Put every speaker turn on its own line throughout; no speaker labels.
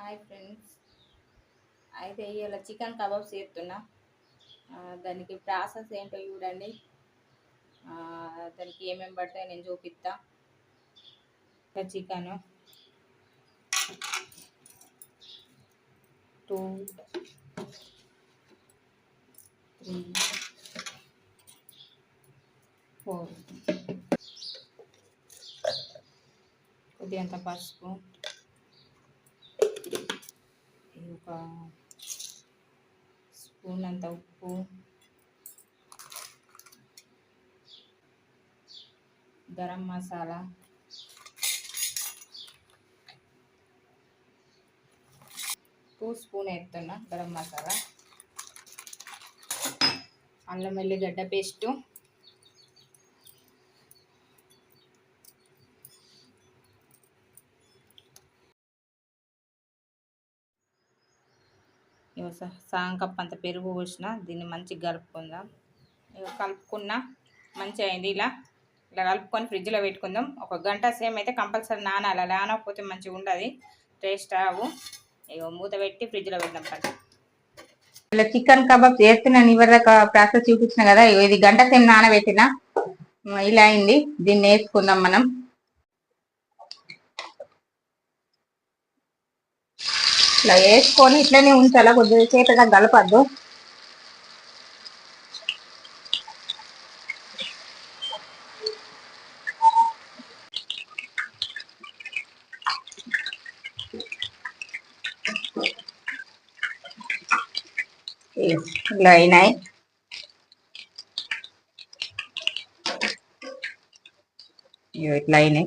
Hi friends, అయితే ఇలా chicken kebabs చేస్తున్నా. దానికి ప్రాసెస్ ఏంటో చూడండి. దానికి ఏమేమి పడతాయో నేను చూపిస్తా. చికెను 2, 3, 4 కొద్దిగంత పసుపు, ఒక స్పూన్ అంత ఉప్పు, గరం మసాలా, స్పూన్ వేస్తున్నా గరం మసాలా, అల్లం వెల్లిగడ్డ పేస్టు, సగం కప్ అంత పెరుగు పోసిన. దీన్ని మంచిగా కలుపుకుందాం. కలుపుకున్నా మంచిగా అయింది. ఇలా కలుపుకొని ఫ్రిడ్జ్లో పెట్టుకుందాం. ఒక గంట సేమ్ అయితే కంపల్సరీ నానాలి. నానకపోతే మంచిగా ఉండదు, టేస్ట్ రావు. మూత పెట్టి ఫ్రిడ్జ్లో పెడదాం. పట్టు ఇలా చికెన్ కబాబ్ చేస్తున్నాను. ఇవరకు ప్రాసెస్ చూపించిన కదా, ఇది గంట సేమ్ నానబెట్టిన. ఇలా అయింది. దీన్ని వేసుకుందాం మనం. ఇట్లా వేసుకొని ఇట్లనే ఉంచాలా, కొద్దిగా చేతగా కలపద్దు. ఇలా అయినాయి. ఇట్లా అయినాయి.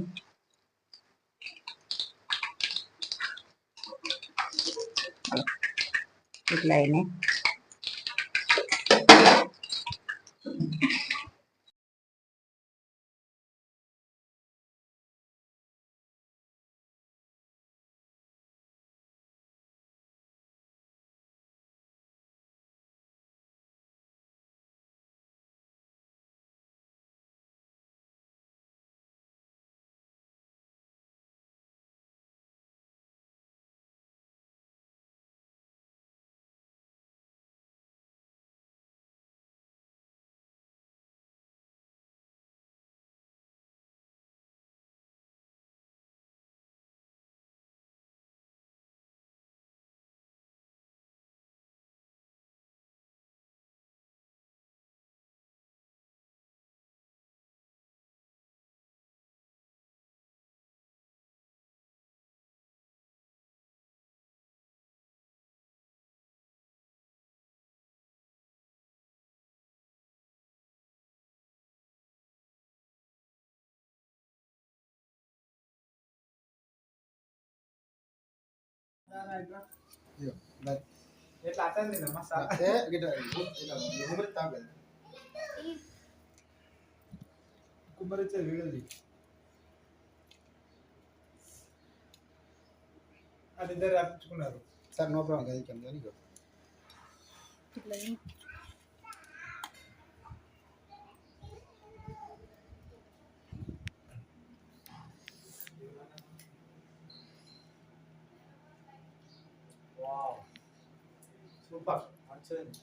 ఇట్లా అయినాయి.
ఎట్లా అతంది మసాలా కుమ్మరిచ్చే వీడియోది అది ఇద్దరు రాపించుకున్నారు సార్. No problem. అది కానీ సూపర్ మంచిది.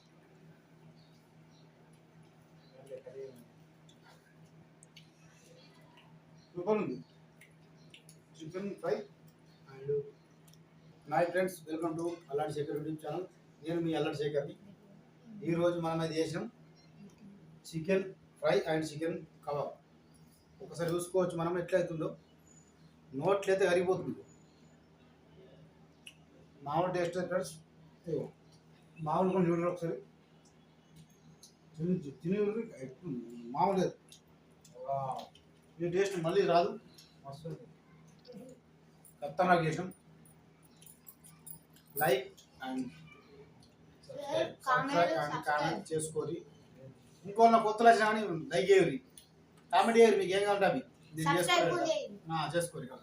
సూపర్ ఉంది chicken fry. And hi friends, welcome to Alladi Shekhar YouTube channel. నేను మీ అల్లాడి శేఖర్ని. ఈరోజు మనం అది చేసాం chicken fry and chicken kebab. ఒకసారి చూసుకోవచ్చు మనం ఎట్లయితుందో. నోట్లయితే కరిగిపోతుంది. మామూలు టేస్ట్ ఫ్రెండ్స్, మామూలు కొన్ని చూడరు. ఒకసారి తిని మామూలు ఈ టేస్ట్ మళ్ళీ రాదు. మస్తు ఖతర్నాక్ చేసాం. Like and subscribe and comment చేసుకోరి. ఇంకో నా కొత్తలు వచ్చినా కానీ లైక్ చేయరు, కామెంట్ చేయరు. మీకు ఏం కావాలి అవి చేసుకోరు.